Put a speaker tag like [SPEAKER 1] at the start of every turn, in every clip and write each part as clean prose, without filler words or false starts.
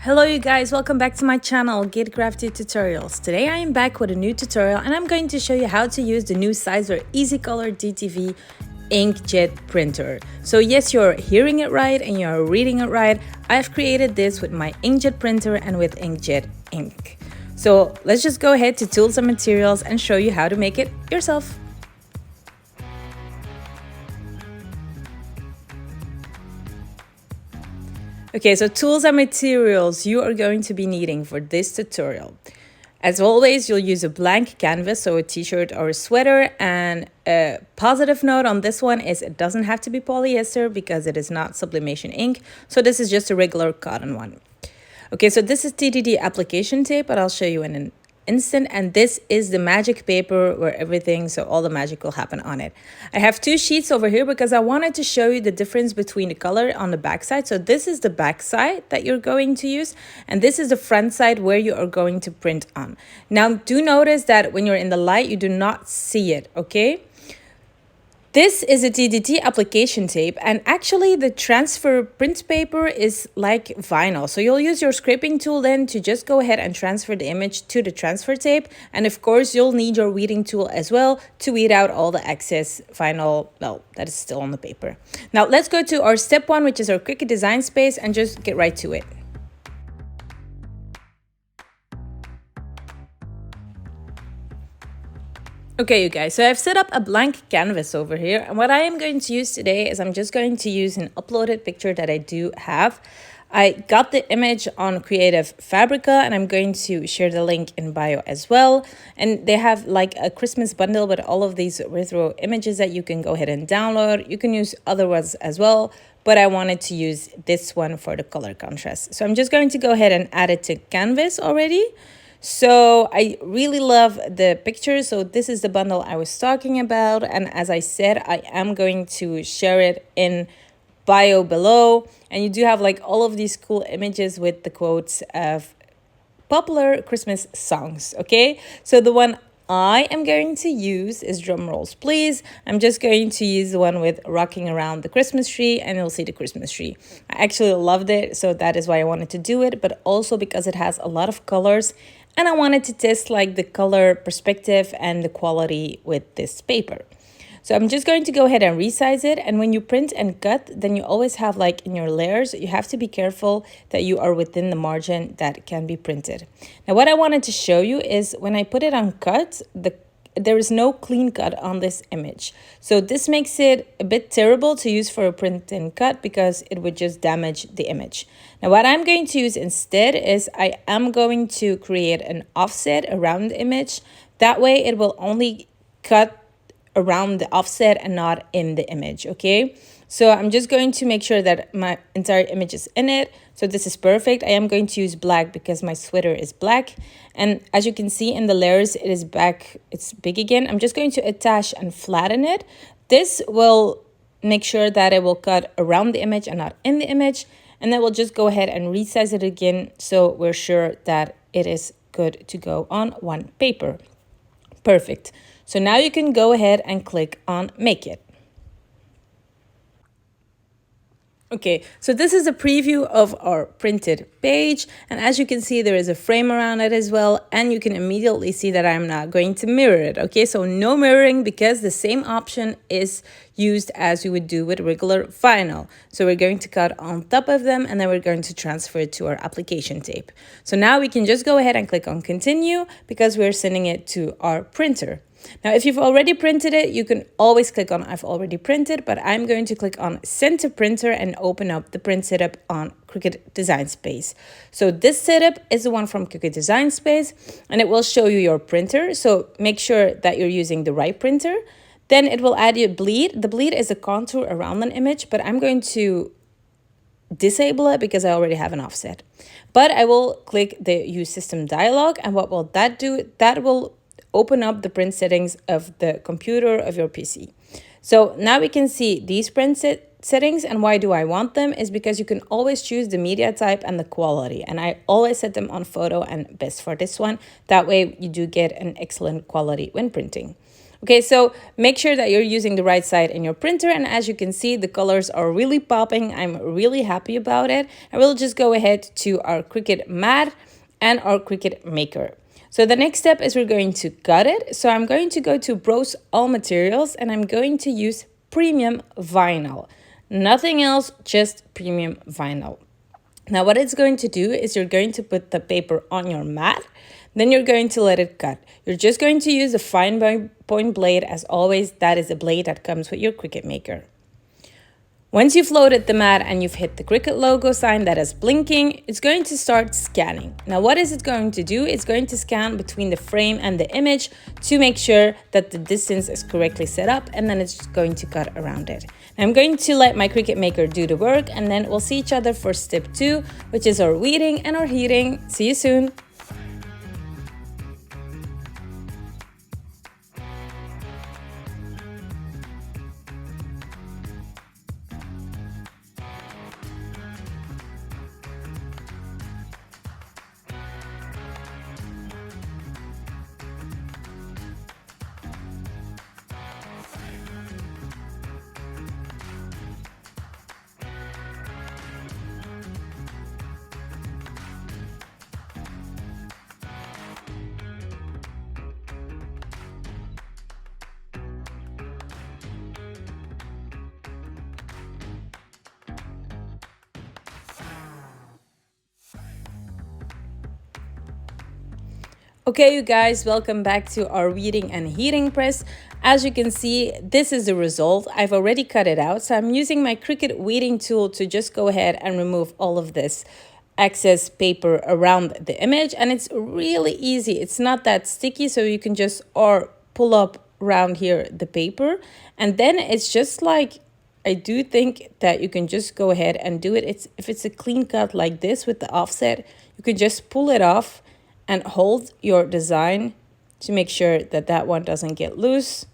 [SPEAKER 1] Hello you guys, welcome back to my channel, Get Crafty Tutorials. Today I am back with a new tutorial and I'm going to show you how to use the new SISER Easycolor DTV inkjet printer. So yes, you're hearing it right and you're reading it right. I've created this with my inkjet printer and with inkjet ink. So let's just go ahead to tools and materials and show you how to make it yourself. Okay, so tools and materials you are going to be needing for this tutorial. As always, you'll use a blank canvas, so a t-shirt or a sweater, and a positive note on this one is it doesn't have to be polyester because it is not sublimation ink, so this is just a regular cotton one. Okay, so this is TDD application tape, but I'll show you in an instant, and this is the magic paper where everything, so all the magic will happen on it. I have two sheets over here because I wanted to show you the difference between the color on the back side. So this is the back side that you're going to use, and this is the front side where you are going to print on. Now do notice that when you're in the light you do not see it, okay? This is a TDT application tape, and actually the transfer print paper is like vinyl. So you'll use your scraping tool then to just go ahead and transfer the image to the transfer tape. And of course, you'll need your weeding tool as well to weed out all the excess vinyl, well, that is still on the paper. Now let's go to our step one, which is our Cricut design space, and just get right to it. Okay, you guys, so I've set up a blank canvas over here, and what I am going to use today is I'm just going to use an uploaded picture that I do have. I got the image on Creative Fabrica, and I'm going to share the link in bio as well. And they have like a Christmas bundle with all of these retro images that you can go ahead and download. You can use other ones as well, but I wanted to use this one for the color contrast. So I'm just going to go ahead and add it to Canvas already. So I really love the picture. So this is the bundle I was talking about. And as I said, I am going to share it in bio below. And you do have like all of these cool images with the quotes of popular Christmas songs. Okay, so the one I am going to use is, drum rolls please, I'm just going to use the one with rocking around the Christmas tree, and you'll see the Christmas tree. I actually loved it, so that is why I wanted to do it, but also because it has a lot of colors and I wanted to test like the color perspective and the quality with this paper. So I'm just going to go ahead and resize it. And when you print and cut, then you always have like in your layers, you have to be careful that you are within the margin that can be printed. Now, what I wanted to show you is when I put it on cut, there is no clean cut on this image. So this makes it a bit terrible to use for a print and cut because it would just damage the image. Now, what I'm going to use instead is I am going to create an offset around the image. That way it will only cut around the offset and not in the image, okay? So I'm just going to make sure that my entire image is in it. So this is perfect. I am going to use black because my sweater is black. And as you can see in the layers, it is back, it's big again. I'm just going to attach and flatten it. This will make sure that it will cut around the image and not in the image. And then we'll just go ahead and resize it again so we're sure that it is good to go on one paper. Perfect. So now you can go ahead and click on Make It. Okay, so this is a preview of our printed page, and as you can see there is a frame around it as well, and you can immediately see that I'm not going to mirror it. Okay, so no mirroring because the same option is used as you would do with regular vinyl. So we're going to cut on top of them and then we're going to transfer it to our application tape. So now we can just go ahead and click on Continue because we're sending it to our printer. Now, if you've already printed it, you can always click on I've already printed, but I'm going to click on Send to Printer and open up the print setup on Cricut Design Space. So this setup is the one from Cricut Design Space, and it will show you your printer. So make sure that you're using the right printer. Then it will add you bleed. The bleed is a contour around an image, but I'm going to disable it because I already have an offset. But I will click the Use System dialog, and what will that do? That will open up the print settings of the computer of your PC. So now we can see these print settings, and why do I want them is because you can always choose the media type and the quality, and I always set them on photo and best for this one. That way you do get an excellent quality when printing. Okay, so make sure that you're using the right side in your printer, and as you can see, the colors are really popping. I'm really happy about it. And we'll just go ahead to our Cricut mat and our Cricut maker. So the next step is we're going to cut it. So I'm going to go to browse all materials, and I'm going to use premium vinyl. Nothing else, just premium vinyl. Now what it's going to do is you're going to put the paper on your mat, then you're going to let it cut. You're just going to use a fine point blade as always. That is a blade that comes with your Cricut maker. Once you've loaded the mat and you've hit the Cricut logo sign that is blinking, it's going to start scanning. Now what is it going to do? It's going to scan between the frame and the image to make sure that the distance is correctly set up, and then it's going to cut around it. I'm going to let my Cricut maker do the work, and then we'll see each other for step 2, which is our weeding and our heating. See you soon. Okay, you guys, welcome back to our weeding and heating press. As you can see, this is the result. I've already cut it out, so I'm using my Cricut weeding tool to just go ahead and remove all of this excess paper around the image, and it's really easy. It's not that sticky, so you can just pull up around here the paper, and then it's just like, I do think that you can just go ahead and do it. If it's a clean cut like this with the offset, you can just pull it off and hold your design to make sure that that one doesn't get loose,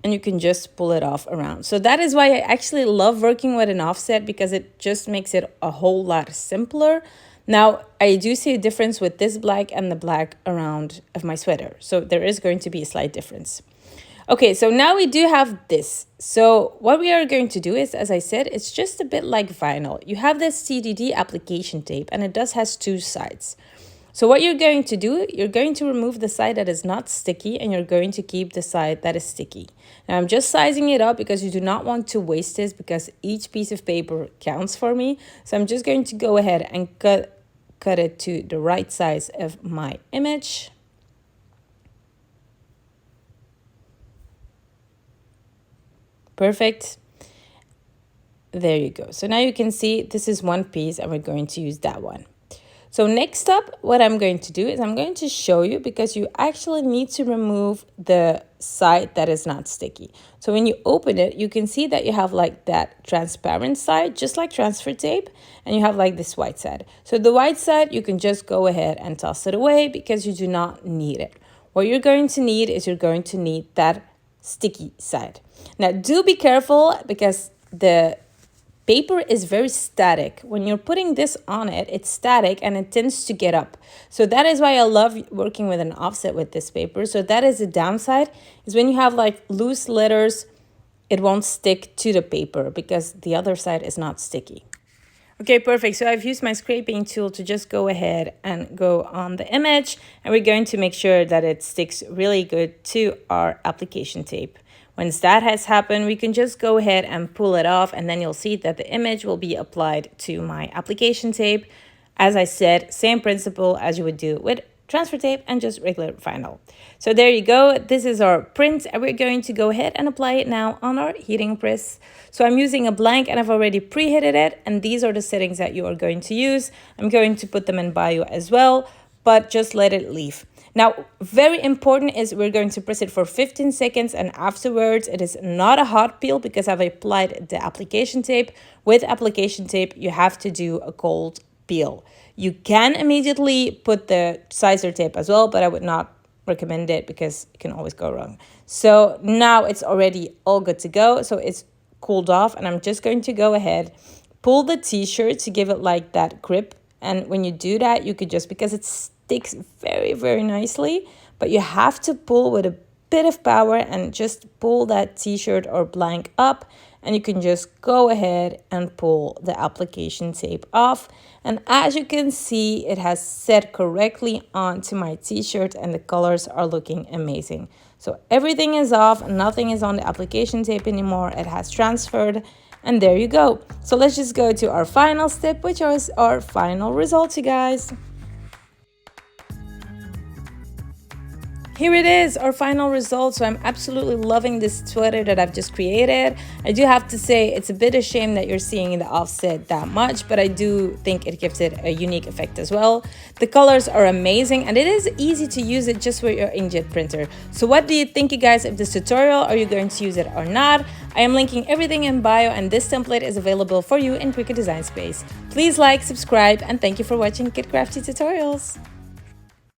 [SPEAKER 1] and you can just pull it off around. So that is why I actually love working with an offset, because it just makes it a whole lot simpler. Now I do see a difference with this black and the black around of my sweater, so there is going to be a slight difference. Okay, so now we do have this. So what we are going to do is, as I said, it's just a bit like vinyl. You have this CDD application tape, and it does has 2 sides. So what you're going to do, you're going to remove the side that is not sticky, and you're going to keep the side that is sticky. Now I'm just sizing it up because you do not want to waste this, because each piece of paper counts for me. So I'm just going to go ahead and cut it to the right size of my image. Perfect. There you go. So now you can see this is one piece, and we're going to use that one. So next up, what I'm going to do is I'm going to show you, because you actually need to remove the side that is not sticky. So when you open it, you can see that you have like that transparent side, just like transfer tape, and you have like this white side. So the white side, you can just go ahead and toss it away, because you do not need it. What you're going to need is you're going to need that sticky side. Now do be careful, because the paper is very static. When you're putting this on it, it's static and it tends to get up. So that is why I love working with an offset with this paper. So that is the downside, is when you have like loose letters, it won't stick to the paper because the other side is not sticky. Okay, perfect. So I've used my scraping tool to just go ahead and go on the image, and we're going to make sure that it sticks really good to our application tape. Once that has happened, we can just go ahead and pull it off, and then you'll see that the image will be applied to my application tape. As I said, same principle as you would do with transfer tape and just regular vinyl. So there you go. This is our print, and we're going to go ahead and apply it now on our heating press. So I'm using a blank, and I've already preheated it, and these are the settings that you are going to use. I'm going to put them in bio as well, but just let it leave. Now, very important is we're going to press it for 15 seconds, and afterwards it is not a hot peel because I've applied the application tape. With application tape, you have to do a cold peel. You can immediately put the SISER tape as well, but I would not recommend it because it can always go wrong. So now it's already all good to go. So it's cooled off, and I'm just going to go ahead, pull the t-shirt to give it like that grip. And when you do that, you could just, because it sticks very, very nicely, but you have to pull with a bit of power and just pull that t-shirt or blank up, and you can just go ahead and pull the application tape off. And as you can see, it has set correctly onto my t-shirt and the colors are looking amazing. So everything is off, nothing is on the application tape anymore, it has transferred, and there you go. So let's just go to our final step, which is our final results, you guys. Here it is, our final result. So I'm absolutely loving this sweater that I've just created. I do have to say it's a bit of shame that you're seeing the offset that much, but I do think it gives it a unique effect as well. The colors are amazing and it is easy to use it just with your inkjet printer. So what do you think, you guys, of this tutorial? Are you going to use it or not? I am linking everything in bio, and this template is available for you in Cricut Design Space. Please like, subscribe, and thank you for watching Kit Crafty Tutorials.